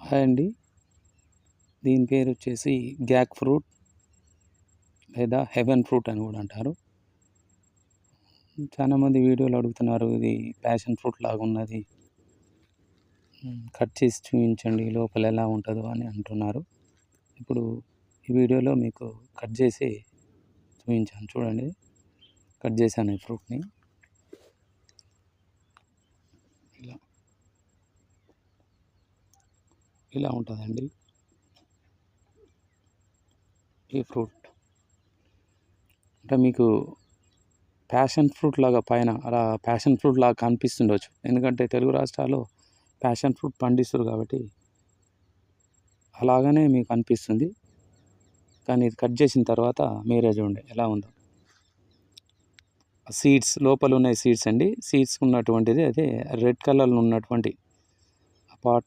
Hi అండి. దీని పేరు వచ్చేసి గ్యాక్ ఫ్రూట్ లేదా హెవెన్ ఫ్రూట్ అని కూడా అంటారు. చాలామంది వీడియోలు అడుగుతున్నారు, ఇది ప్యాషన్ ఫ్రూట్ లాగా ఉన్నది, కట్ చేసి చూపించండి లోపల ఎలా ఉంటుందో అని అంటున్నారు. ఇప్పుడు ఈ వీడియోలో మీకు కట్ చేసి చూపించాను, చూడండి. కట్ చేశాను ఈ ఫ్రూట్ని. ఇలా ఉంటుందండి ఈ ఫ్రూట్. అంటే మీకు ప్యాషన్ ఫ్రూట్ లాగా పైన అలా ప్యాషన్ ఫ్రూట్ లాగా కనిపిస్తుండొచ్చు, ఎందుకంటే తెలుగు రాష్ట్రాల్లో ప్యాషన్ ఫ్రూట్ పండిస్తారు కాబట్టి అలాగనే మీకు అనిపిస్తుంది. కానీ ఇది కట్ చేసిన తర్వాత మీరే చూడండి ఎలా ఉందో. సీడ్స్ లోపల ఉన్నాయి, సీడ్స్ అండి. సీడ్స్ ఉన్నటువంటిది అదే రెడ్ కలర్లో ఉన్నటువంటి